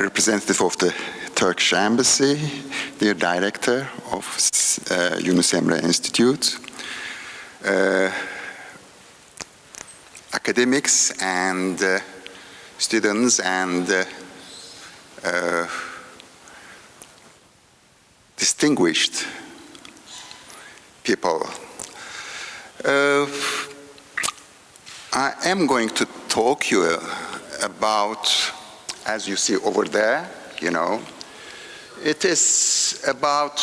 representative of the Turkish Embassy, the director of Yunus Emre Institute, academics and students and distinguished people. I am going to talk you about, as you see over there, you know, it is about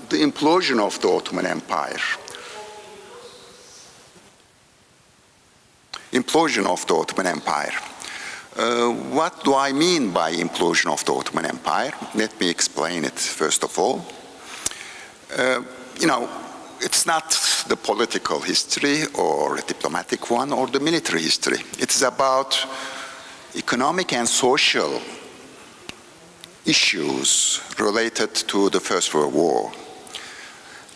the implosion of the Ottoman Empire. Implosion of the Ottoman Empire. What do I mean by implosion of the Ottoman Empire? Let me explain it first of all. You know, it's not the political history or a diplomatic one or the military history. It's about economic and social issues related to the First World War.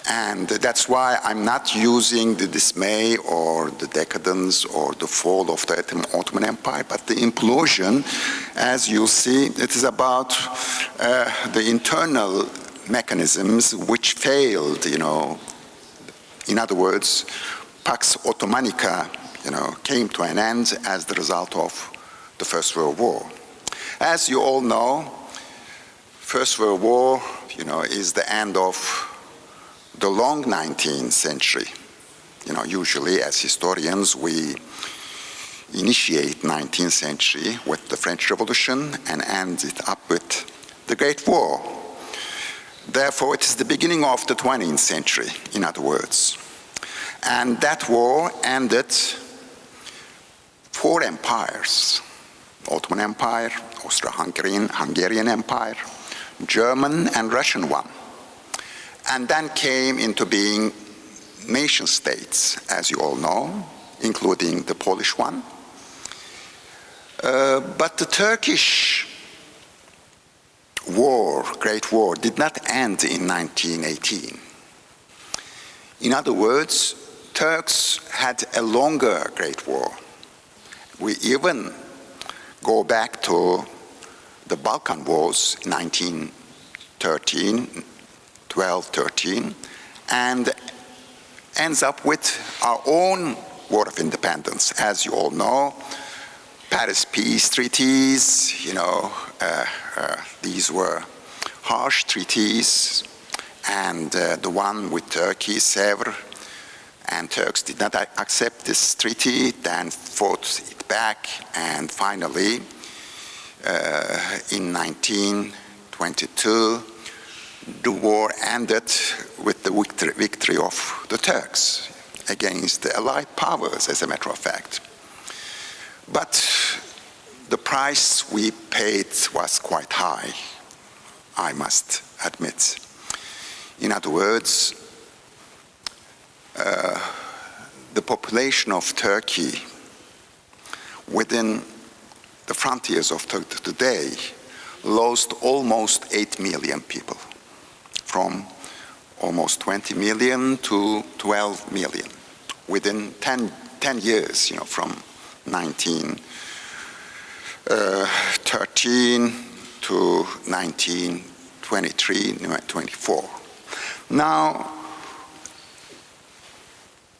And that's why I'm not using the dismay or the decadence or the fall of the Ottoman Empire, but the implosion, as you'll see, it is about the internal mechanisms which failed, you know. In other words, Pax Ottomanica, you know, came to an end as the result of the First World War. As you all know, First World War, you know, is the end of the long 19th century. You know, usually as historians, we initiate 19th century with the French Revolution and end it up with the Great War. Therefore, it is the beginning of the 20th century, in other words. And that war ended four empires: Ottoman Empire, Austro-Hungarian Empire, German and Russian one. And then came into being nation states, as you all know, including the Polish one. But the Turkish war, Great War, did not end in 1918. In other words, Turks had a longer Great War. We even go back to the Balkan Wars, 1913, 12-13, and ends up with our own War of Independence. As you all know, Paris Peace Treaties, you know, these were harsh treaties, and the one with Turkey, Zafer, and Turks did not accept this treaty, then fought it back, and finally, in 1922, the war ended with the victory of the Turks against the Allied powers, as a matter of fact. But the price we paid was quite high, I must admit. In other words, the population of Turkey within the frontiers of Turkey today lost almost 8 million people, from almost 20 million to 12 million within 10 years, you know, from 1913 to 1923, 24. Now,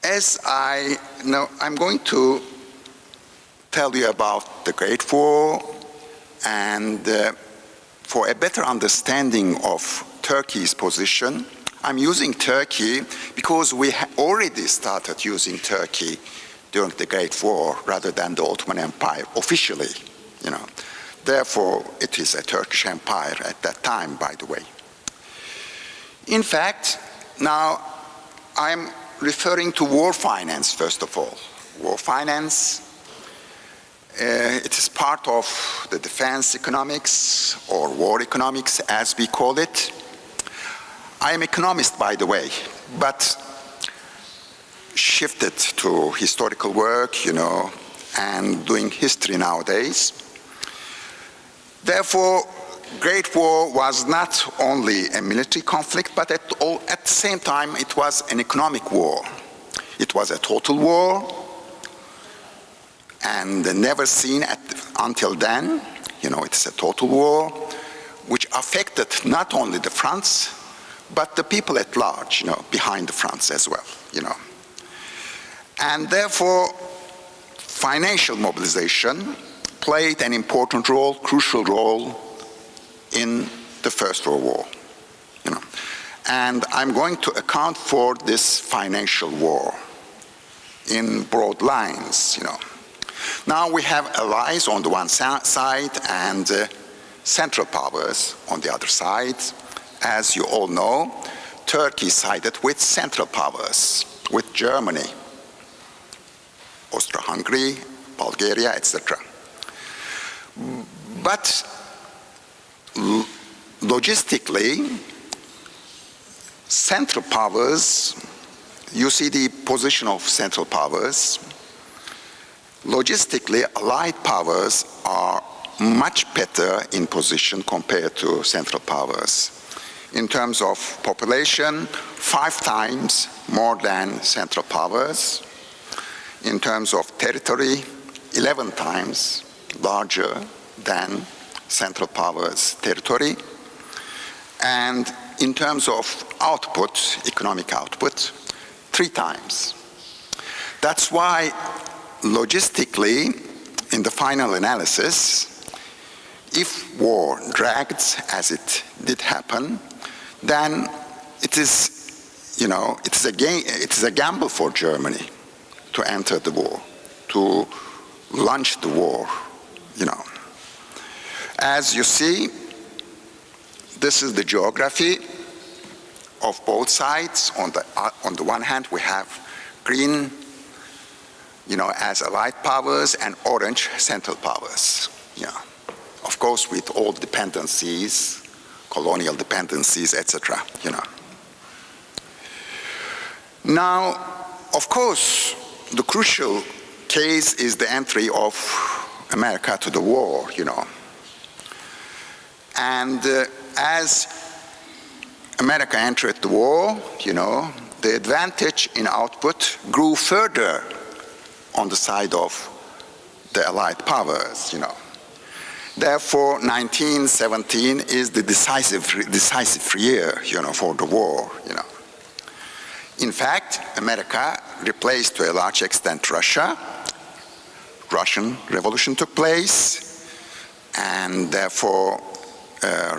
as I know, I'm going to tell you about the Great War, and for a better understanding of Turkey's position, I'm using Turkey because we already started using Turkey during the Great War rather than the Ottoman Empire officially, you know. Therefore, it is a Turkish empire at that time, by the way. In fact, now I'm referring to war finance, first of all. War finance, it is part of the defense economics or war economics, as we call it. I am economist, by the way, but shifted to historical work, you know, and doing history nowadays. Therefore, Great War was not only a military conflict, but at the same time, it was an economic war. It was a total war, and never seen until then. It's a total war which affected not only the fronts, but the people at large, behind the fronts as well, And therefore, financial mobilization played an important role, crucial role in the First World War, And I'm going to account for this financial war in broad lines, Now we have allies on the one side and Central Powers on the other side. As you all know, Turkey sided with Central Powers, with Germany, Austro-Hungary, Bulgaria, etc. But logistically, Central Powers, you see the position of Central Powers, logistically, Allied powers are much better in position compared to Central Powers. In terms of population, 5 times more than Central Powers. In terms of territory, 11 times larger than Central Powers' territory. And in terms of output, economic output, 3 times. That's why logistically, in the final analysis, if war dragged as it did happen, then it is, it is a gamble for Germany to enter the war, to launch the war, As you see, this is the geography of both sides. On the one hand, we have green, as Allied powers, and orange Central Powers. Of course, with all dependencies, colonial dependencies, etc. Now, of course, the crucial case is the entry of America to the war. And as America entered the war, the advantage in output grew further on the side of the Allied powers, Therefore, 1917 is the decisive year, for the war, In fact, America replaced to a large extent Russia. Russian Revolution took place, and therefore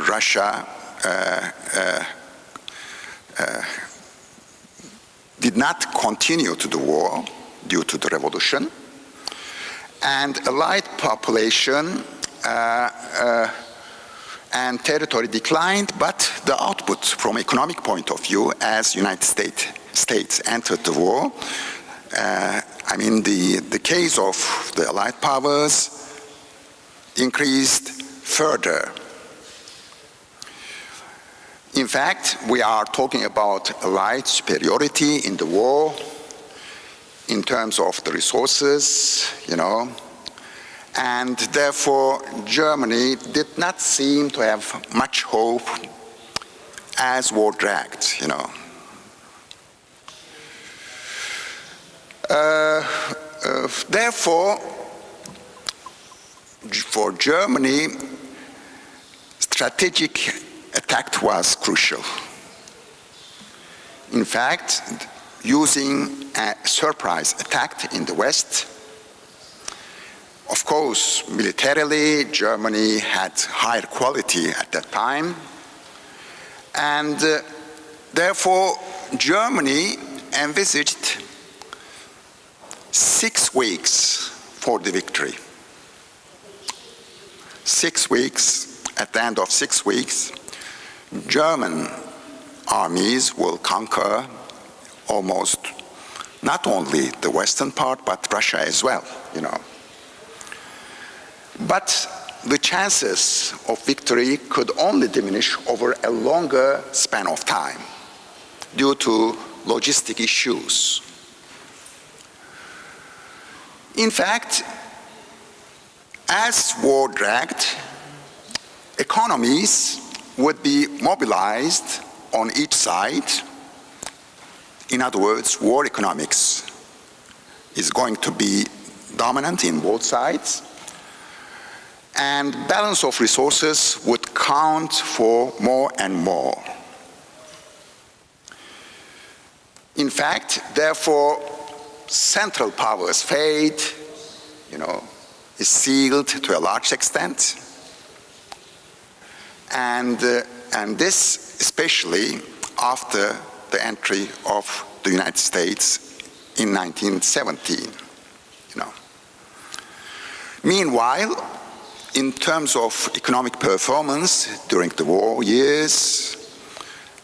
Russia did not continue to the war due to the revolution, and Allied population and territory declined, but the output from economic point of view, as United States entered the war, the case of the Allied powers increased further. In fact, we are talking about Allied superiority in the war in terms of the resources, and therefore Germany did not seem to have much hope as war dragged, Therefore, for Germany, strategic attack was crucial. In fact, using a surprise attack in the West, of course, militarily, Germany had higher quality at that time, and therefore, Germany envisaged 6 weeks for the victory. 6 weeks, at the end of 6 weeks, German armies will conquer almost not only the western part, but Russia as well, But the chances of victory could only diminish over a longer span of time due to logistic issues. In fact, as war dragged, economies would be mobilized on each side. In other words, war economics is going to be dominant in both sides. and balance of resources would count for more and more. In fact, therefore, central powers fade, is sealed to a large extent, and this especially after the entry of the United States in 1917. Meanwhile, in terms of economic performance during the war years,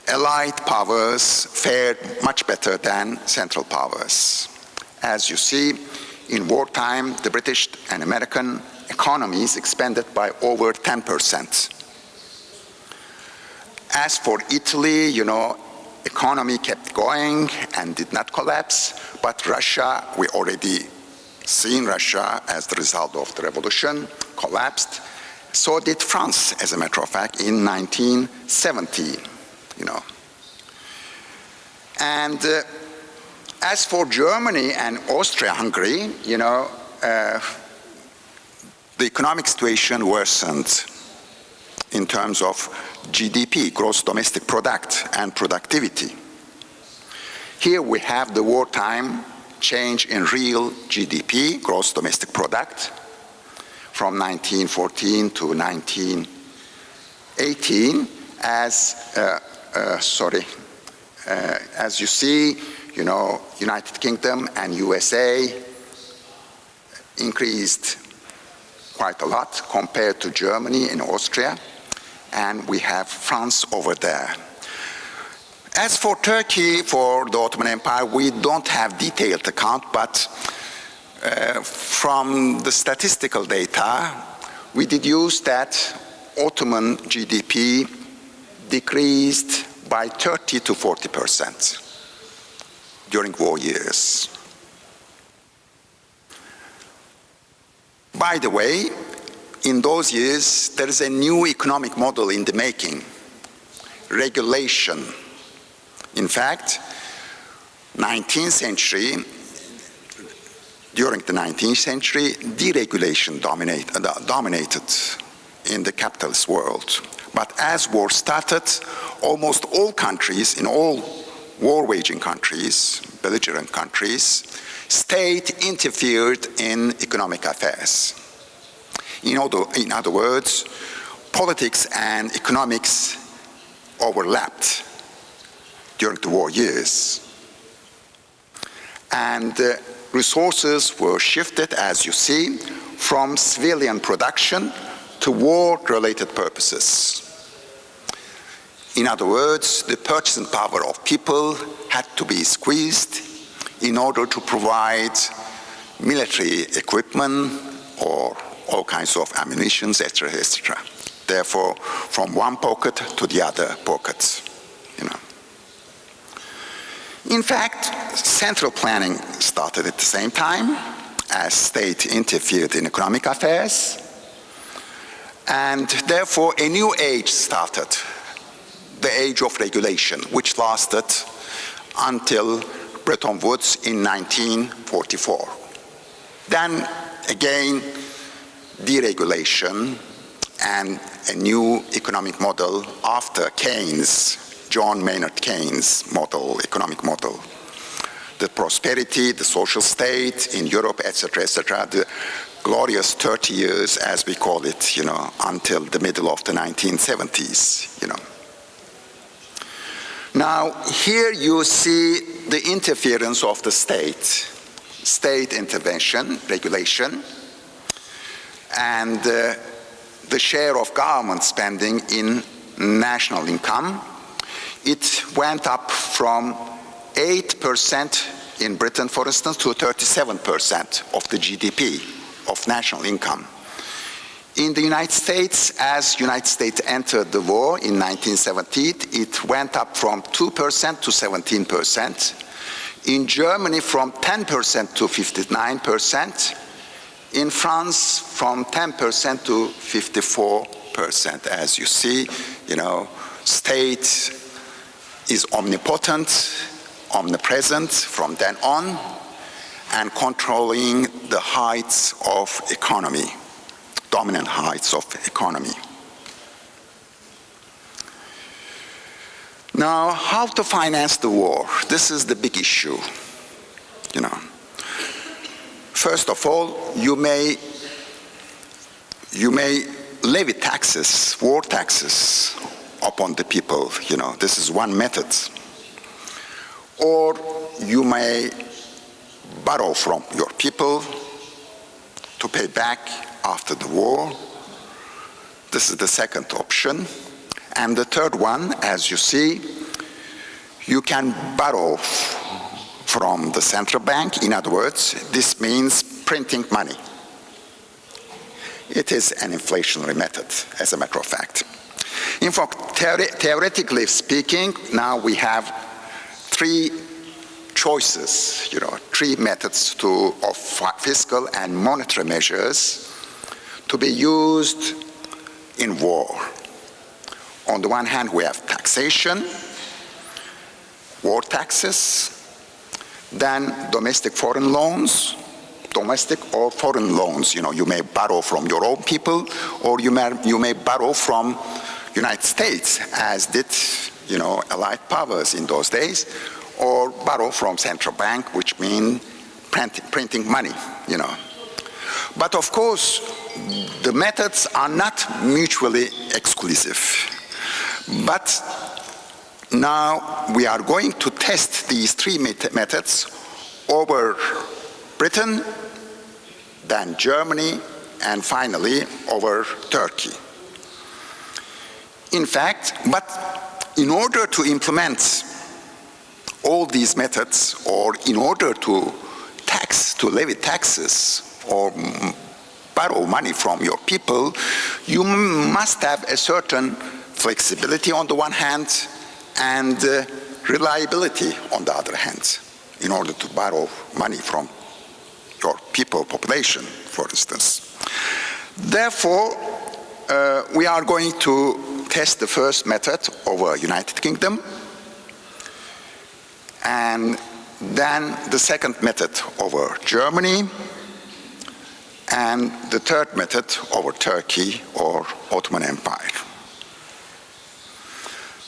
Allied powers fared much better than Central powers. As you see, in wartime, the British and American economies expanded by over 10%. As for Italy, economy kept going and did not collapse, but Russia, we already seen Russia as the result of the revolution, collapsed. So did France, as a matter of fact, in 1917, And as for Germany and Austria-Hungary, the economic situation worsened in terms of GDP, gross domestic product, and productivity. Here we have the wartime change in real GDP, gross domestic product, from 1914 to 1918, as you see, United Kingdom and USA increased quite a lot compared to Germany and Austria, and we have France over there. As for Turkey, for the Ottoman Empire, we don't have detailed account, but from the statistical data, we deduce that Ottoman GDP decreased by 30 to 40% during war years. By the way, in those years, there is a new economic model in the making, regulation. In fact, during the 19th century, deregulation dominated in the capitalist world. But as war started, almost all countries, in all war-waging countries, belligerent countries, state interfered in economic affairs. In other words, politics and economics overlapped during the war years. And resources were shifted, as you see, from civilian production to war-related purposes. In other words, the purchasing power of people had to be squeezed in order to provide military equipment or all kinds of ammunition, etc., etc. Therefore, from one pocket to the other pocket. In fact, central planning started at the same time as state interfered in economic affairs, and therefore a new age started, the age of regulation, which lasted until Bretton Woods in 1944. Then again, deregulation and a new economic model after Keynes, John Maynard Keynes' economic model. The prosperity, the social state in Europe, etc., etc., the glorious 30 years, as we call it, until the middle of the 1970s, Now, here you see the interference of the state intervention, regulation, and the share of government spending in national income. It went up from 8% in Britain, for instance, to 37% of the GDP of national income. In the United States, as United States entered the war in 1970, it went up from 2% to 17%. In Germany, from 10% to 59%. In France, from 10% to 54%. As you see, state is omnipotent, omnipresent from then on, and controlling the heights of economy, dominant heights of economy. Now, how to finance the war? This is the big issue, you know. First of all, you may levy taxes, war taxes, upon the people, you know. This is one method. Or you may borrow from your people to pay back after the war. This is the second option. And the third one, as you see, you can borrow from the central bank. In other words, this means printing money. It is an inflationary method, as a matter of fact. In fact, theoretically speaking, now we have three choices, you know, three methods of fiscal and monetary measures to be used in war. On the one hand, we have taxation, war taxes, then domestic foreign loans, domestic or foreign loans. You know, you may borrow from your own people, or you may borrow from United States, as did, you know, Allied powers in those days, or borrow from central bank, which means printing money, you know. But of course, the methods are not mutually exclusive. But now we are going to test these three methods over Britain, then Germany, and finally over Turkey. In fact, but in order to implement all these methods, or in order to levy taxes or borrow money from your people, you must have a certain flexibility on the one hand and reliability on the other hand, in order to borrow money from your people, population, for instance. Therefore, we are going to test the first method over United Kingdom, and then the second method over Germany, and the third method over Turkey or Ottoman Empire.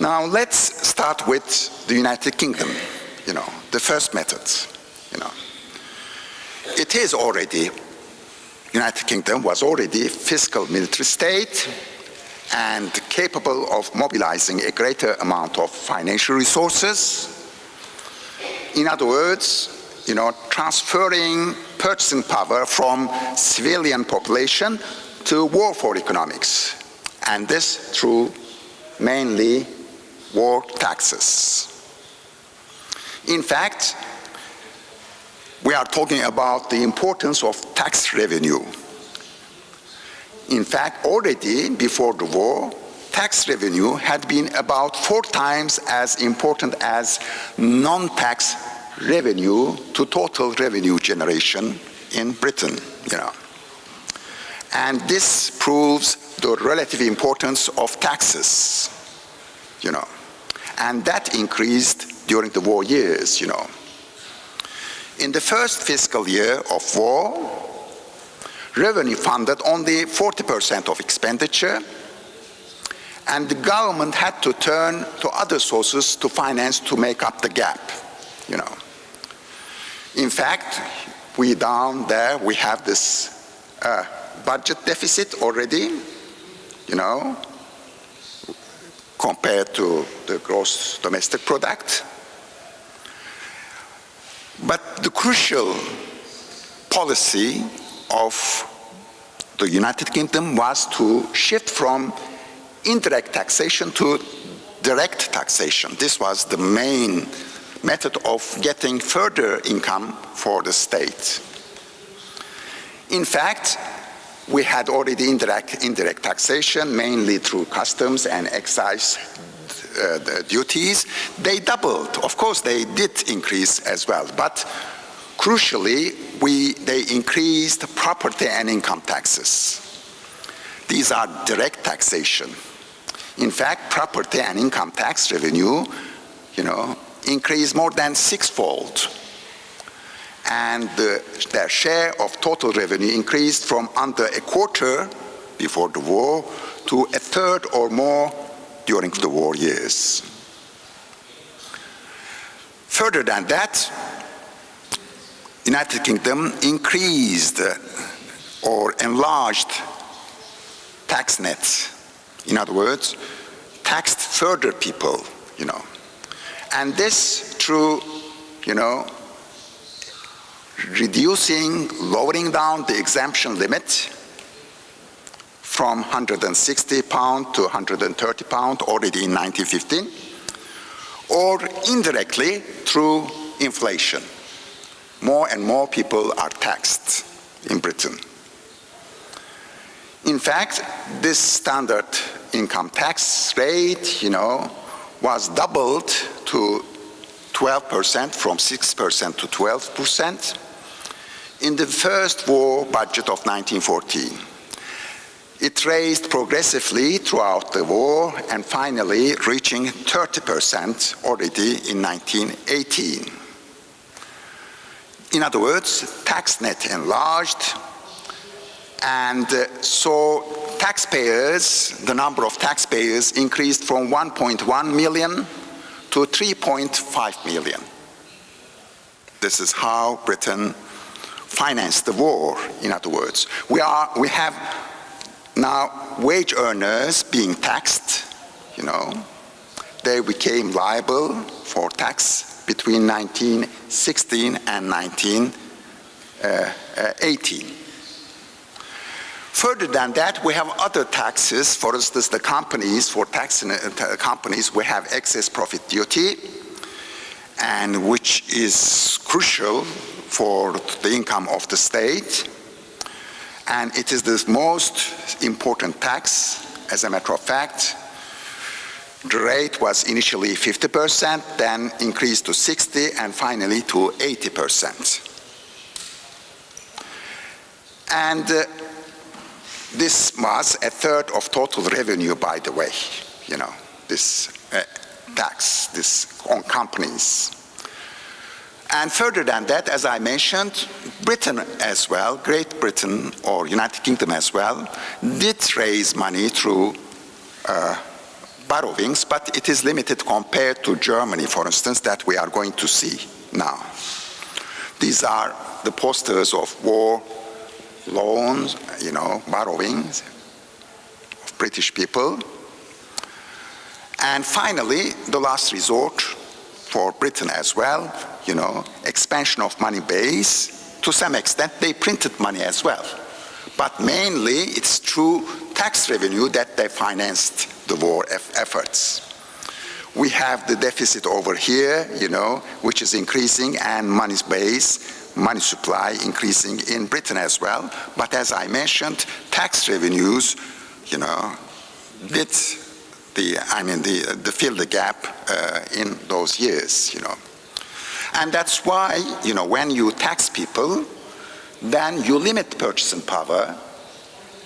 Now let's start with the United Kingdom, you know, the first method, you know. It is already, United Kingdom was already a fiscal military state and capable of mobilizing a greater amount of financial resources. In other words, you know, transferring purchasing power from civilian population to war for economics, and this through mainly war taxes. In fact, we are talking about the importance of tax revenue. In fact, already before the war, tax revenue had been about 4 times as important as non-tax revenue to total revenue generation in Britain, you know. And this proves the relative importance of taxes, you know. And that increased during the war years, you know. In the first fiscal year of war, revenue funded only 40% of expenditure, and the government had to turn to other sources to finance to make up the gap, you know. In fact, we down there, we have this budget deficit already, you know, compared to the gross domestic product. But the crucial policy of the United Kingdom was to shift from indirect taxation to direct taxation. This was the main method of getting further income for the state. In fact, we had already indirect taxation, mainly through customs and excise the duties. They doubled. Of course, they did increase as well, but crucially, they increased property and income taxes. These are direct taxation. In fact, property and income tax revenue, you know, increased more than 6-fold. And their share of total revenue increased from under a quarter before the war to a third or more during the war years. Further than that, United Kingdom increased or enlarged tax net. In other words, taxed further people, And this through, lowering down the exemption limit from £160 to £130 already in 1915, or indirectly through inflation. More and more people are taxed in Britain. In fact, this standard income tax rate, was doubled to 12%, from 6% to 12%, in the first war budget of 1914. It raised progressively throughout the war and finally reaching 30% already in 1918. In other words, tax net enlarged, and so taxpayers, the number of taxpayers increased from 1.1 million to 3.5 million. This is how Britain financed the war, in other words. We have now wage earners being taxed, They became liable for tax between 1916 and 1918. Further than that, we have other taxes. For instance, the companies, for tax companies, we have excess profit duty, and which is crucial for the income of the state. And it is the most important tax, as a matter of fact. The rate was initially 50%, then increased to 60%, and finally to 80%. And this was a third of total revenue, by the way, this tax, this on companies. And further than that, as I mentioned, Britain as well, Great Britain or United Kingdom as well, did raise money through borrowings, but it is limited compared to Germany, for instance, that we are going to see now. These are the posters of war loans, borrowings of British people. And finally, the last resort for Britain as well, expansion of money base. To some extent, they printed money as well. But mainly, it's through tax revenue that they financed the war efforts. We have the deficit over here, which is increasing, and money base, money supply increasing in Britain as well. But as I mentioned, tax revenues, did fill the gap in those years, And that's why, when you tax people, then you limit purchasing power,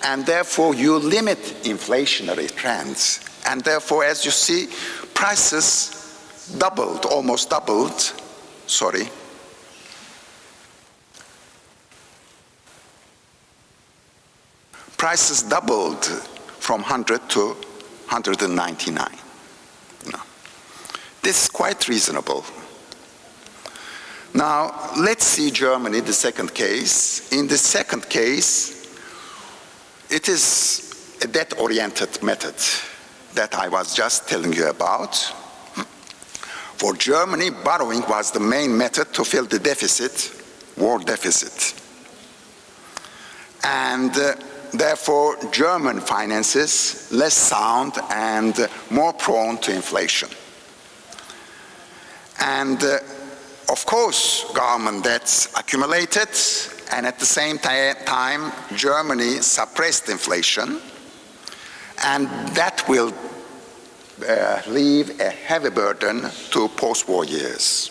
and therefore you limit inflationary trends. And therefore, as you see, prices doubled, almost doubled, prices doubled from 100 to 199. This is quite reasonable. Now, let's see Germany, the second case. In the second case, it is a debt-oriented method that I was just telling you about. For Germany, borrowing was the main method to fill the deficit, war deficit. And therefore, German finances less sound and more prone to inflation. And of course, government debts accumulated, and at the same time, Germany suppressed inflation, and that will leave a heavy burden to post-war years,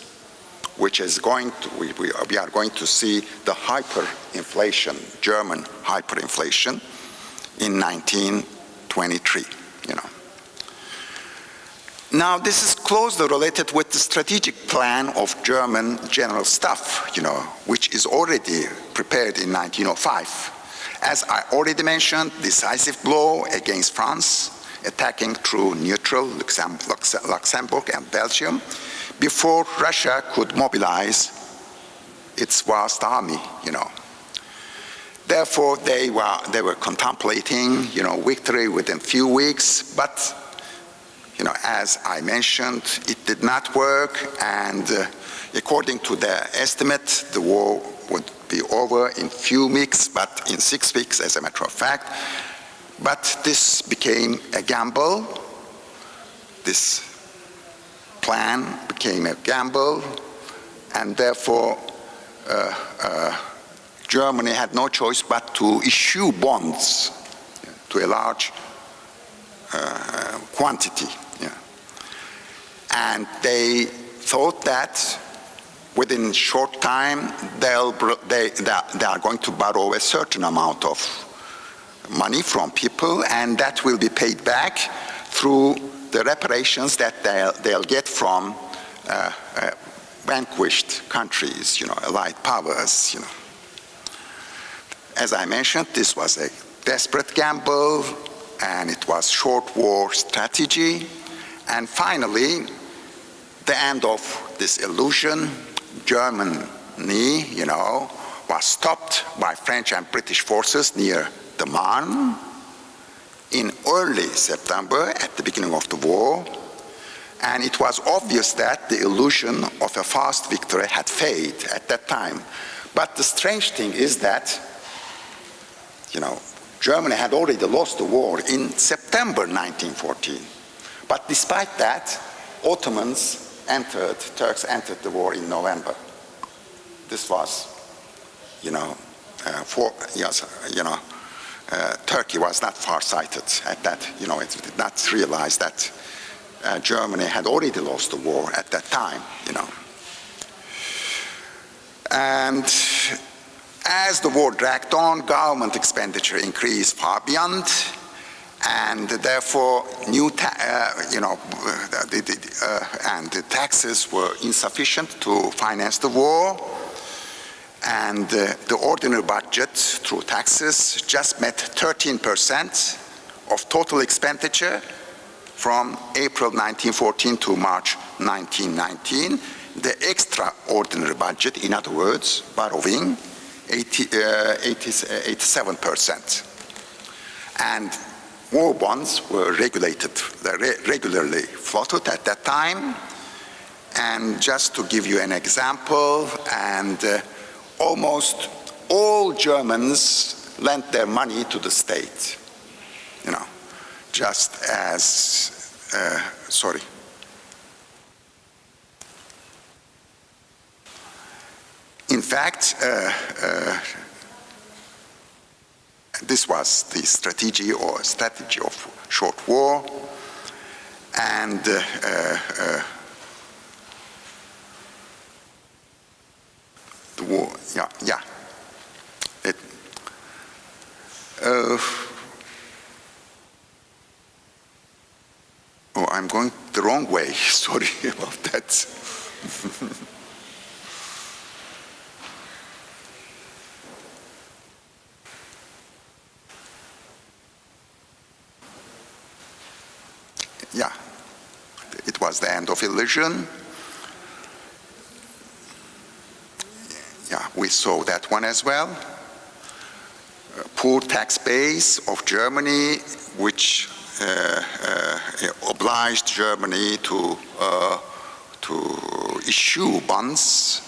which is we are going to see the hyperinflation, German hyperinflation, in 1923, Now, this is closely related with the strategic plan of German General Staff, which is already prepared in 1905. as I already mentioned, decisive blow against France, attacking through neutral Luxembourg and Belgium, before Russia could mobilize its vast army, Therefore, they were contemplating, victory within few weeks, but, as I mentioned, it did not work, and according to their estimate, the war would be over in few weeks, but in 6 weeks, as a matter of fact. But this became a gamble. This plan became a gamble, and therefore Germany had no choice but to issue bonds to a large quantity. And they thought that within a short time they are going to borrow a certain amount of money from people, and that will be paid back through the reparations that they'll get from vanquished countries, allied powers. As I mentioned, this was a desperate gamble, and it was short war strategy. And finally, the end of this illusion, Germany, was stopped by French and British forces near the Marne in early September, at the beginning of the war. And it was obvious that the illusion of a fast victory had faded at that time. But the strange thing is that, Germany had already lost the war in September 1914. But despite that, Turks entered the war in November. This was, Turkey was not far-sighted at that. It did not realize that Germany had already lost the war at that time. And as the war dragged on, government expenditure increased far beyond, and therefore the taxes were insufficient to finance the war, and the ordinary budget through taxes just met 13% of total expenditure from April 1914 to March 1919. The extraordinary budget, in other words, borrowing, 87%. And war bonds were regularly floated at that time. And just to give you an example, almost all Germans lent their money to the state, just as, In fact, this was the strategy of short war, and the war, I'm going the wrong way. Sorry about that. It was the end of illusion. We saw that one as well. Poor tax base of Germany, which obliged Germany to issue bonds.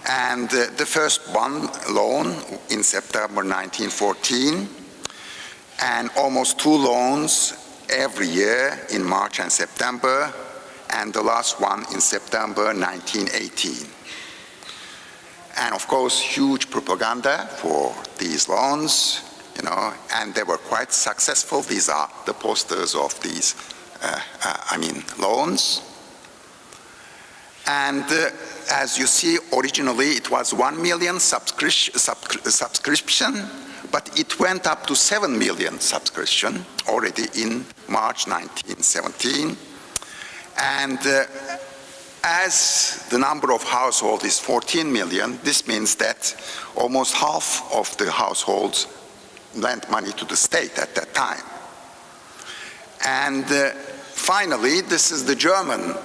And the first bond loan in September 1914, and almost 2 loans every year in March and September, and the last one in September 1918. And of course, huge propaganda for these loans, and they were quite successful. These are the posters of these, loans. And as you see, originally it was 1 million subscription, but it went up to 7 million subscription already in March 1917. And As the number of households is 14 million, this means that almost half of the households lent money to the state at that time. And finally, this is the German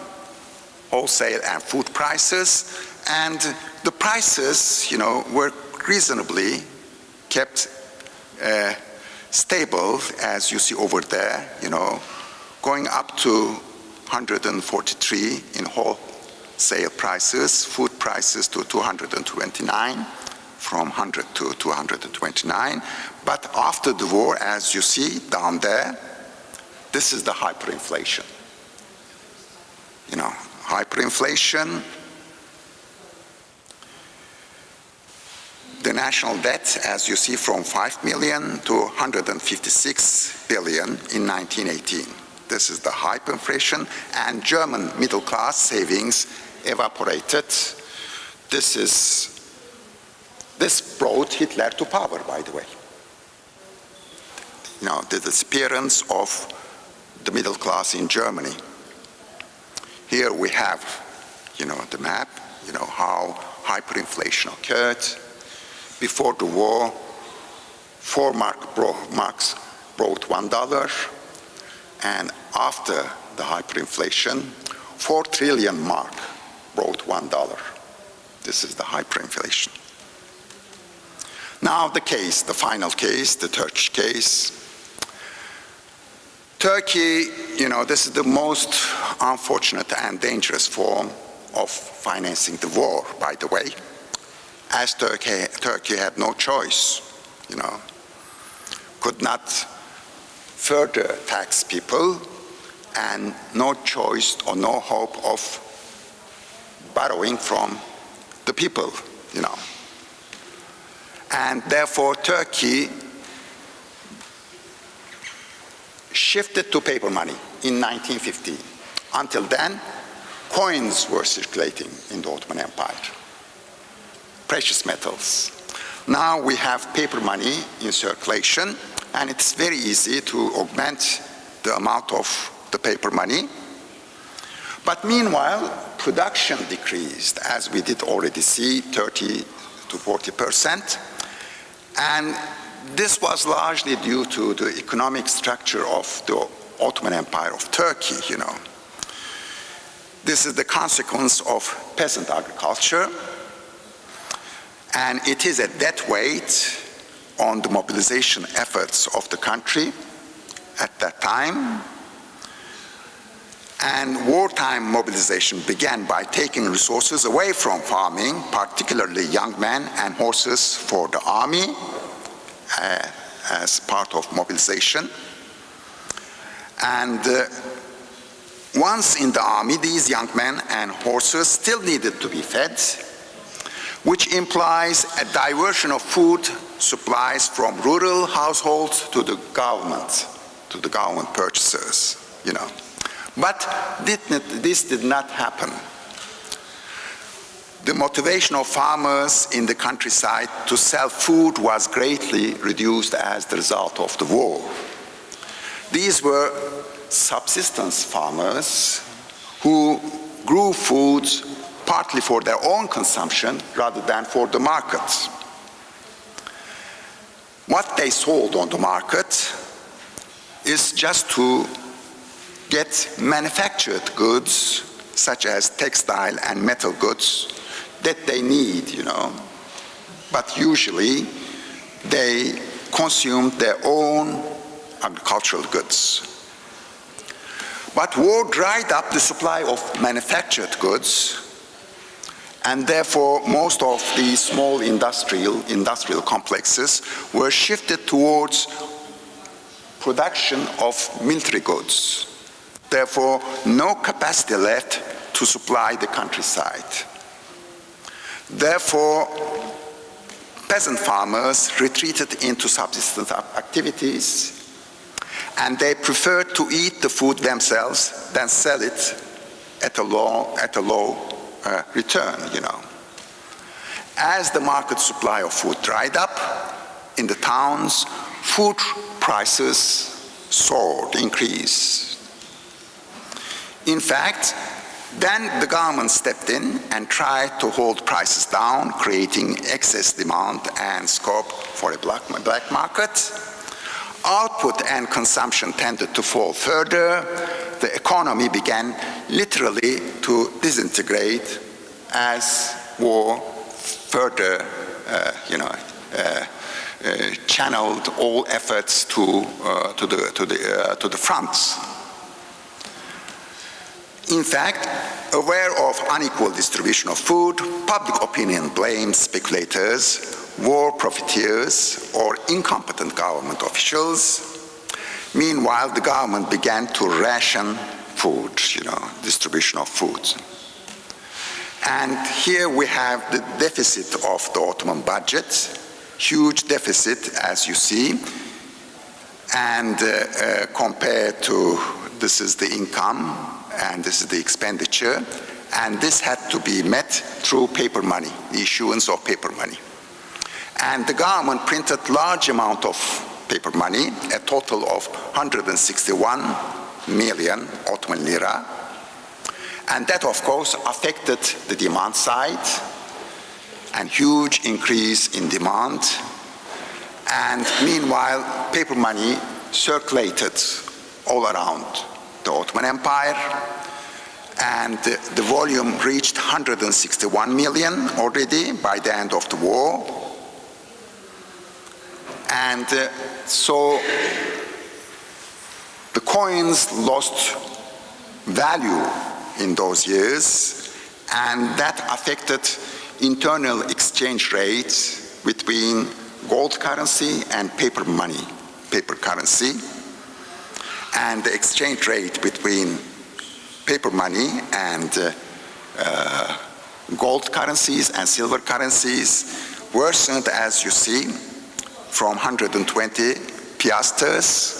wholesale and food prices, and the prices, were reasonably kept stable, as you see over there, going up to 143 in wholesale prices, food prices to 229, from 100 to 229. But after the war, as you see down there, this is the hyperinflation. Hyperinflation, the national debt, as you see, from 5 million to 156 billion in 1918. This is the hyperinflation, and German middle class savings evaporated. This brought Hitler to power, by the way. The disappearance of the middle class in Germany. Here we have, the map, how hyperinflation occurred. Before the war, 4 marks brought $1, and after the hyperinflation, 4 trillion mark brought $1. This is the hyperinflation. Now the case, the final case, the Turkish case. Turkey, this is the most unfortunate and dangerous form of financing the war, by the way, as Turkey had no choice, could not further tax people, and no choice or no hope of borrowing from the people, And therefore, Turkey shifted to paper money in 1915. Until then, coins were circulating in the Ottoman Empire, precious metals. Now we have paper money in circulation, and it's very easy to augment the amount of the paper money. But meanwhile, production decreased, as we did already see, 30 to 40%. And this was largely due to the economic structure of the Ottoman Empire of Turkey, This is the consequence of peasant agriculture, and it is a dead weight on the mobilization efforts of the country at that time. And wartime mobilization began by taking resources away from farming, particularly young men and horses, for the army as part of mobilization. And once in the army, these young men and horses still needed to be fed, which implies a diversion of food supplies from rural households to the government purchasers, But this did not happen. The motivation of farmers in the countryside to sell food was greatly reduced as the result of the war. These were subsistence farmers who grew foods partly for their own consumption rather than for the market. What they sold on the market is just to get manufactured goods, such as textile and metal goods, that they need, But usually, they consumed their own agricultural goods. But war dried up the supply of manufactured goods, and therefore most of these small industrial complexes were shifted towards production of military goods. Therefore, no capacity left to supply the countryside. Therefore, peasant farmers retreated into subsistence activities, and they preferred to eat the food themselves than sell it at a low return, As the market supply of food dried up in the towns, food prices soared, increased. In fact, Then the government stepped in and tried to hold prices down, creating excess demand and scope for a black market. Output and consumption tended to fall further. The economy began literally to disintegrate as war further, channeled all efforts to the fronts. In fact, aware of unequal distribution of food, public opinion blamed speculators, war profiteers, or incompetent government officials. Meanwhile, the government began to ration food, distribution of food. And here we have the deficit of the Ottoman budget, huge deficit, as you see, and compared to, this is the income, and this is the expenditure, and this had to be met through paper money, the issuance of paper money. And the government printed large amount of paper money, a total of 161 million Ottoman lira, and that of course affected the demand side, and huge increase in demand, and meanwhile paper money circulated all around the Ottoman Empire, and the volume reached 161 million already by the end of the war. And so the coins lost value in those years, and that affected internal exchange rates between gold currency and paper money, paper currency. And the exchange rate between paper money and gold currencies and silver currencies worsened, as you see, from 120 piastres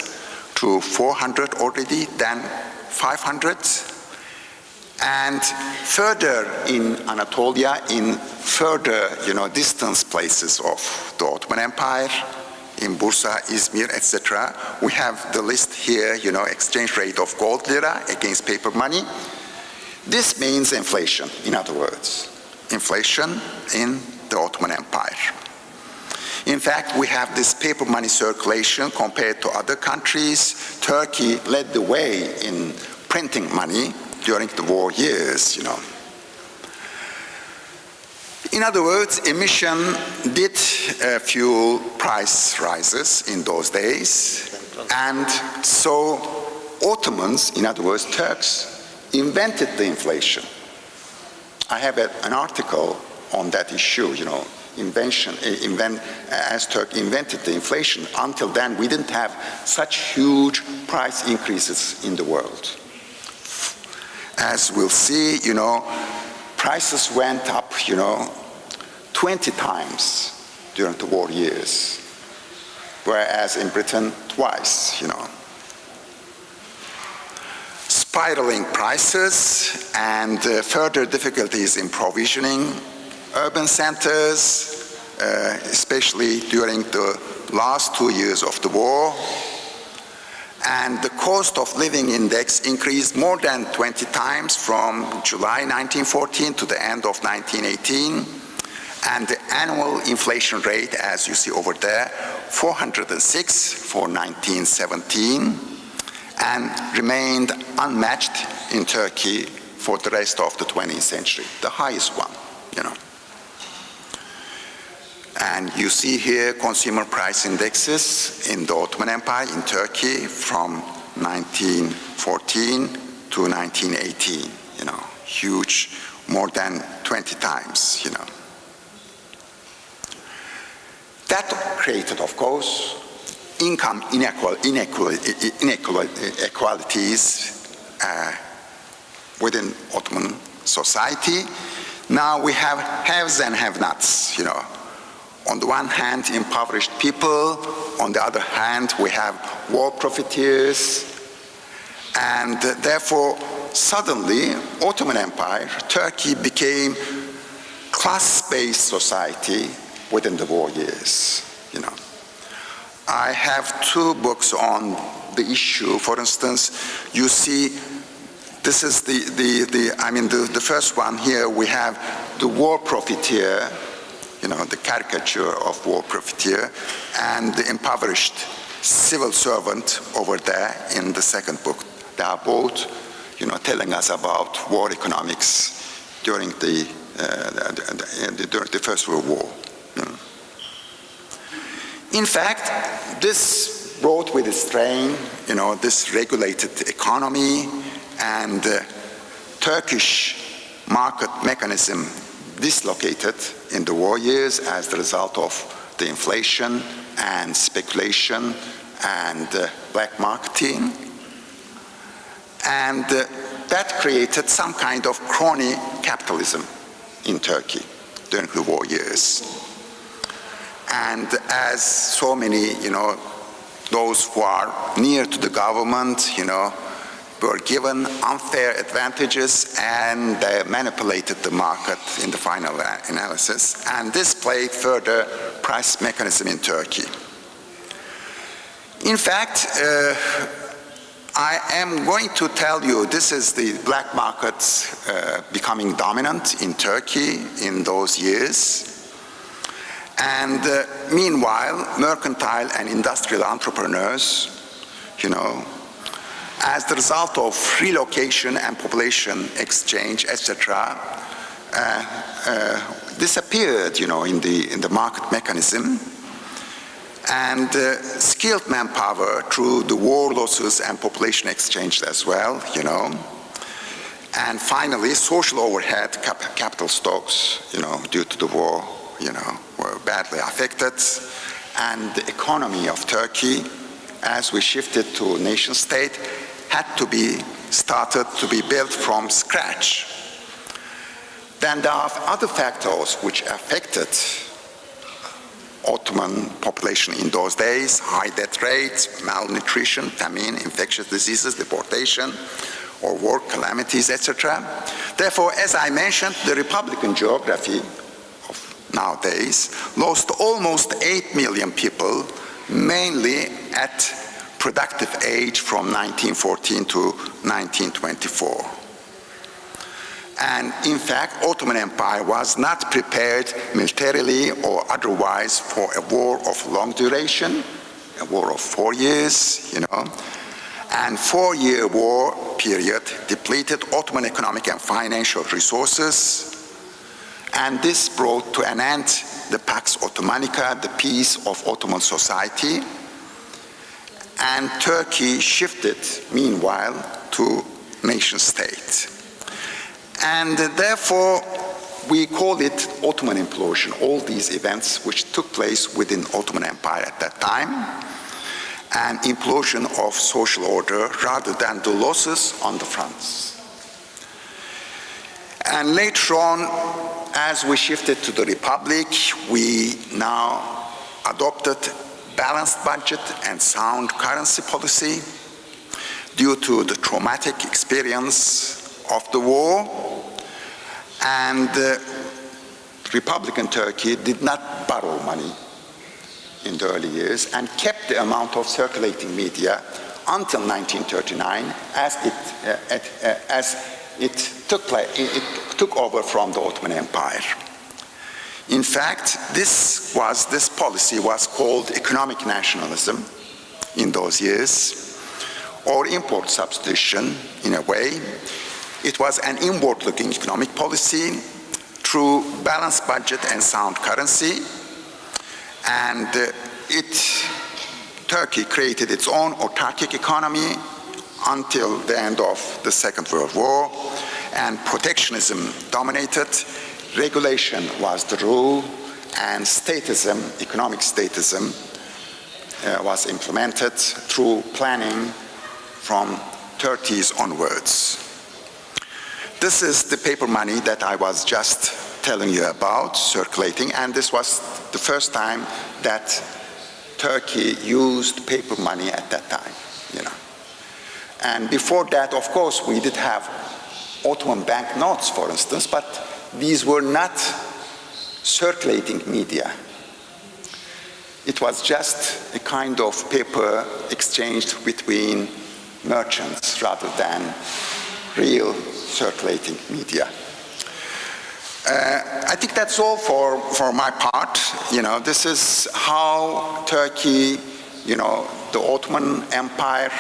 to 400 already, then 500. And further in Anatolia, in further, distant places of the Ottoman Empire, in Bursa, Izmir, etc., we have the list here, exchange rate of gold lira against paper money. This means inflation, in other words, inflation in the Ottoman Empire. In fact, we have this paper money circulation compared to other countries. Turkey led the way in printing money during the war years, In other words, emission did fuel price rises in those days, and so Ottomans, in other words, Turks, invented the inflation. I have an article on that issue, as Turkey invented the inflation. Until then, we didn't have such huge price increases in the world. As we'll see, prices went up, 20 times during the war years, whereas in Britain, twice, Spiraling prices and further difficulties in provisioning urban centers, especially during the last 2 years of the war. And the cost of living index increased more than 20 times from July 1914 to the end of 1918. And the annual inflation rate, as you see over there, 406 for 1917, and remained unmatched in Turkey for the rest of the 20th century, the highest one, And you see here consumer price indexes in the Ottoman Empire in Turkey from 1914 to 1918, huge, more than 20 times, That created, of course, income inequalities within Ottoman society. Now we have haves and have-nots, On the one hand, impoverished people. On the other hand, we have war profiteers. And therefore, suddenly, Ottoman Empire, Turkey became class-based society within the war years, I have 2 books on the issue. For instance, you see This is the first one here. We have the war profiteer, the caricature of war profiteer, and the impoverished civil servant over there in the second book. They are both, telling us about war economics during the First World War. In fact, this brought with its strain, this regulated economy and Turkish market mechanism dislocated in the war years as the result of the inflation and speculation and black marketing. And that created some kind of crony capitalism in Turkey during the war years. And as so many, those who are near to the government, were given unfair advantages and they manipulated the market in the final analysis. And this played further price mechanism in Turkey. In fact, I am going to tell you this is the black markets becoming dominant in Turkey in those years. And meanwhile, mercantile and industrial entrepreneurs, as the result of relocation and population exchange, etc., disappeared, in the market mechanism. And skilled manpower through the war losses and population exchange as well, And finally, social overhead, capital stocks, due to the war, were badly affected. And the economy of Turkey, as we shifted to nation state, had to be started to be built from scratch. Then there are other factors which affected Ottoman population in those days: high death rates, malnutrition, famine, infectious diseases, deportation, or war calamities, etc. Therefore, as I mentioned, the Republican geography of nowadays lost almost 8 million people, mainly at productive age from 1914 to 1924. And in fact, Ottoman Empire was not prepared militarily or otherwise for a war of long duration, a war of 4 years, And 4-year war period depleted Ottoman economic and financial resources. And this brought to an end the Pax Ottomanica, the peace of Ottoman society. And Turkey shifted, meanwhile, to nation state. And therefore, we call it Ottoman implosion, all these events which took place within Ottoman Empire at that time, an implosion of social order rather than the losses on the fronts. And later on, as we shifted to the Republic, we now adopted balanced budget and sound currency policy due to the traumatic experience of the war. And Republican Turkey did not borrow money in the early years and kept the amount of circulating media until 1939 as it took over from the Ottoman Empire. In fact, this policy was called economic nationalism in those years, or import substitution in a way. It was an inward-looking economic policy through balanced budget and sound currency, and Turkey created its own autarkic economy until the end of the Second World War, and protectionism dominated. Regulation was the rule, and statism, economic statism, was implemented through planning from 30s onwards. This is the paper money that I was just telling you about, circulating, and this was the first time that Turkey used paper money at that time, And before that, of course, we did have Ottoman banknotes, for instance, but these were not circulating media. It was just a kind of paper exchanged between merchants rather than real circulating media. I think that's all for my part. You know, this is how Turkey, you know, the Ottoman Empire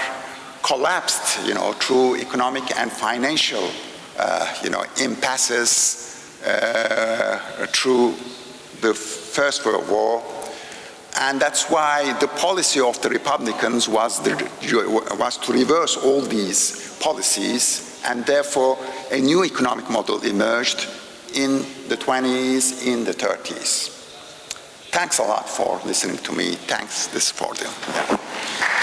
collapsed, you know, through economic and financial, you know, impasses through the First World War. And that's why the policy of the Republicans was to reverse all these policies, and therefore a new economic model emerged in the 20s, in the 30s. Thanks a lot for listening to me. Thanks for them. Yeah.